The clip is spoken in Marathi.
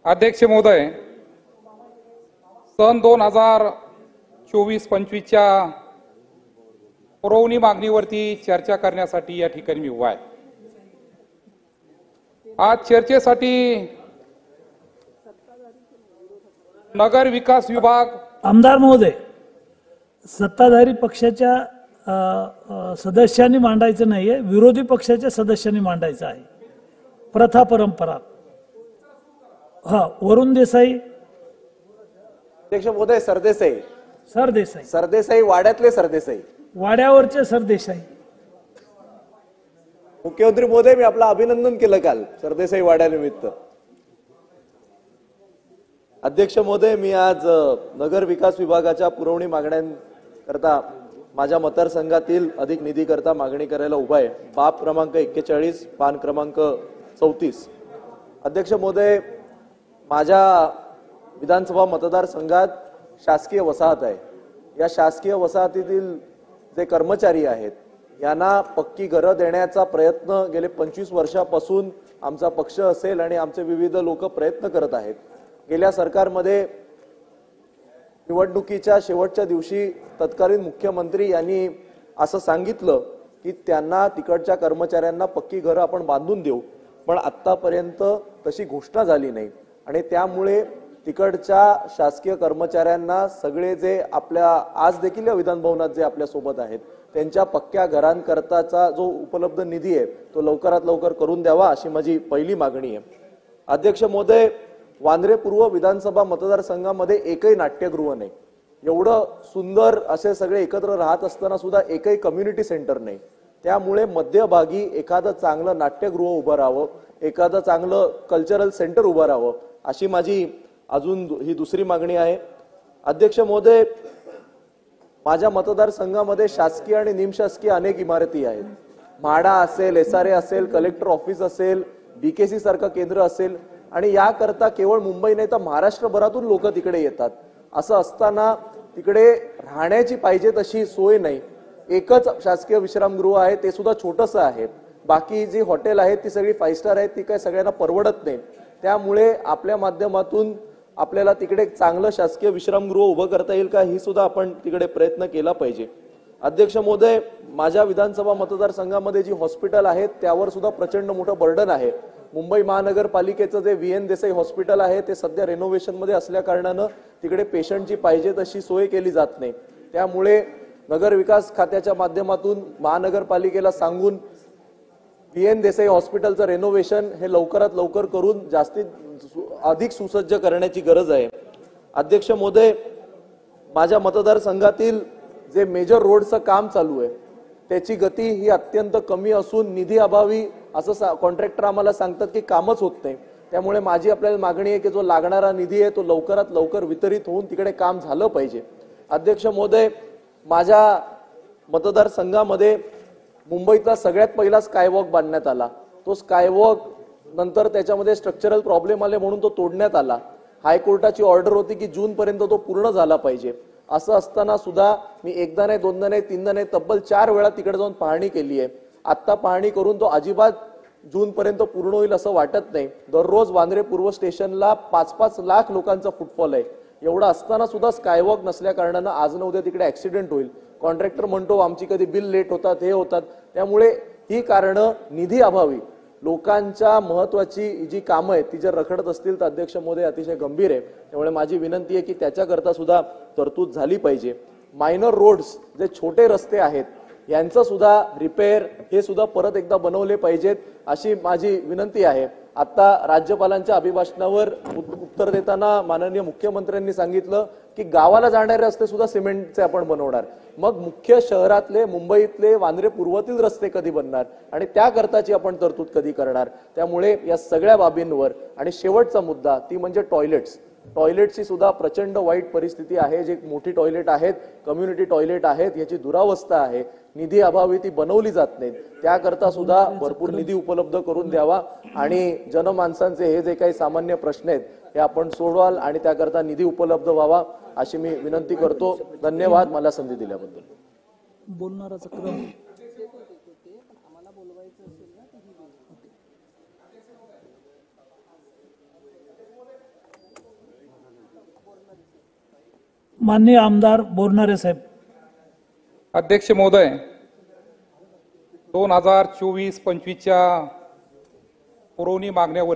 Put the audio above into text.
अध्यक्ष महोदय, सन 2024-25च्या पुरवणी मागणीवरती चर्चा करण्यासाठी या ठिकाणी मी उभा आहे। आज चर्चेसाठी नगर विकास विभाग आमदार महोदय, सत्ताधारी पक्षाच्या सदस्यांनी मांडायचं नाहीये, विरोधी पक्षाच्या सदस्यांनी मांडायचं आहे। प्रथा परंपरा। वरुण देसाई। अध्यक्ष महोदय, सरदेसाई सरदेसाई वाड्यातले सरदेसाई, वाड्यावरचे सरदेसाई। मुख्यमंत्री महोदय, मी आपलं अभिनंदन केलं काल सरदेसाई वाड्यानिमित्त। अध्यक्ष महोदय, मी आज नगर विकास विभागाच्या पुरवणी मागण्यांकरता माझ्या मतदारसंघातील अधिक निधी करता मागणी करायला उभा आहे। बाब क्रमांक 41, पान क्रमांक 34। अध्यक्ष महोदय, माझ्या विधानसभा मतदारसंघात शासकीय वसाहत आहे। या शासकीय वसाहतीतील जे कर्मचारी आहेत यांना पक्की घरं देण्याचा प्रयत्न गेले 25 वर्षापासून आमचा पक्ष असेल आणि आमचे विविध लोक प्रयत्न करत आहेत। गेल्या सरकारमध्ये निवडणुकीच्या शेवटच्या दिवशी तत्कालीन मुख्यमंत्री यांनी असं सांगितलं की त्यांना तिकडच्या कर्मचाऱ्यांना पक्की घरं आपण बांधून देऊ, पण आतापर्यंत तशी घोषणा झाली नाही आणि त्यामुळे तिकडच्या शासकीय कर्मचाऱ्यांना सगळे जे आपल्या आज देखील या विधान भवनात जे आपल्या सोबत आहेत त्यांच्या पक्क्या घरांकरताचा जो उपलब्ध निधी आहे तो लवकरात लवकर करून द्यावा अशी माझी पहिली मागणी आहे। अध्यक्ष महोदय, वांद्रे पूर्व विधानसभा मतदारसंघामध्ये एकही नाट्यगृह नाही। एवढं सुंदर असे सगळे एकत्र राहत असताना सुद्धा एकही कम्युनिटी सेंटर नाही। त्यामुळे मध्यभागी एखादं चांगलं नाट्यगृह उभं राहावं, एखादं चांगलं कल्चरल सेंटर उभं राहावं अशी माझी अजून ही दुसरी मागणी आहे। अध्यक्ष महोदय, माझ्या मतदारसंघामध्ये शासकीय आणि निमशासकीय अनेक इमारती आहेत। म्हाडा असेल, SRA असेल, कलेक्टर ऑफिस असेल, BKC सारखं केंद्र असेल आणि याकरता केवळ मुंबई नाही तर महाराष्ट्रभरातून लोक तिकडे येतात। असं असताना तिकडे राहण्याची पाहिजे तशी सोय नाही। एकच शासकीय विश्रामगृह आहे, ते सुद्धा छोटंसं आहे। बाकी जी हॉटेल आहेत ती सगळी 5 स्टार आहेत, ती काय सगळ्यांना परवडत नाही। त्यामुळे आपल्या माध्यमातून आपल्याला तिकडे चांगलं शासकीय विश्रामगृह उभं करता येईल का ही सुद्धा आपण तिकडे प्रयत्न केला पाहिजे। अध्यक्ष महोदय, माझ्या विधानसभा मतदारसंघामध्ये जी हॉस्पिटल आहेत त्यावर सुद्धा प्रचंड मोठं बर्डन आहे। मुंबई महानगरपालिकेचं जे VN देसाई हॉस्पिटल आहे ते सध्या रेनोव्हेशन मध्ये असल्या कारणानं तिकडे पेशंटची पाहिजे तशी सोय केली जात नाही। त्यामुळे नगर विकास खात्याच्या माध्यमातून महानगरपालिकेला सांगून VN देसाई हॉस्पिटलचं रेनोव्हेशन हे लवकरात लवकर करून अधिक सुसज्ज करण्याची गरज आहे। अध्यक्ष महोदय, माझ्या मतदारसंघातील जे मेजर रोडचं काम चालू आहे त्याची गती ही अत्यंत कमी असून निधी अभावी असं कॉन्ट्रॅक्टर आम्हाला सांगतात की कामच होत नाही। त्यामुळे माझी आपल्याला मागणी आहे की जो लागणारा निधी आहे तो लवकरात लवकर वितरित होऊन तिकडे काम झालं पाहिजे। अध्यक्ष महोदय, माझ्या मतदारसंघामध्ये मुंबईतला सगळ्यात पहिला स्कायवॉक बांधण्यात आला। तो स्कायवॉक नंतर त्याच्यामध्ये स्ट्रक्चरल प्रॉब्लेम आले म्हणून तो तोडण्यात आला। हायकोर्टाची ऑर्डर होती की जून पर्यंत तो पूर्ण झाला पाहिजे। असं असताना सुद्धा मी एकदा नाही, दोनदा नाही, तीनदा नाही, तब्बल 4 वेळा तिकडे जाऊन पाहणी केली आहे। आता पाहणी करून तो अजिबात जून पर्यंत पूर्ण होईल असं वाटत नाही। दररोज वांद्रे पूर्व स्टेशनला 5-5 लाख लोकांचा फुटफॉल आहे। एवढं असताना सुद्धा स्कायवॉक नसल्या कारणानं आज ना उद्या तिकडे ऍक्सिडेंट होईल। कॉन्ट्रॅक्टर म्हणतो आमची कधी बिल लेट होतात, हे होतात। त्यामुळे ही कारणं निधी अभावी लोकांच्या महत्वाची जी कामं आहेत ती जर रखडत असतील तर अध्यक्ष महोदय अतिशय गंभीर आहे। त्यामुळे माझी विनंती आहे की त्याच्याकरता सुद्धा तरतूद झाली पाहिजे। मायनर रोड्स जे छोटे रस्ते आहेत यांचं सुद्धा रिपेअर हे सुद्धा परत एकदा बनवले पाहिजेत अशी माझी विनंती आहे। आता राज्यपालांच्या अभिभाषणावर उत्तर देताना माननीय मुख्यमंत्र्यांनी सांगितलं की गावाला जाणारे रस्ते सुद्धा सिमेंटचे आपण बनवणार। मग मुख्य शहरातले मुंबईतले वांद्रे पूर्वतील रस्ते कधी बनणार आणि त्याकरताची आपण तरतूद कधी करणार। त्यामुळे या सगळ्या बाबींवर आणि शेवटचा मुद्दा ती म्हणजे टॉयलेटची सुद्धा प्रचंड वाईट परिस्थिती आहे। जे मोठी टॉयलेट आहेत, कम्युनिटी टॉयलेट आहेत, याची दुरावस्था आहे। निधी अभावी ती बनवली जात नाहीत। त्याकरता सुद्धा भरपूर निधी उपलब्ध करून द्यावा आणि जनमानसांचे हे जे काही सामान्य प्रश्न आहेत हे आपण सोडवाल आणि त्याकरता निधी उपलब्ध व्हावा अशी मी विनंती करतो। धन्यवाद मला संधी दिल्याबद्दल। बोलणाराचा क्रम माननीय आमदार बोरनारे साहेब. अध्यक्ष महोदय, 2024-25च्या पुरवणी मागण्यावर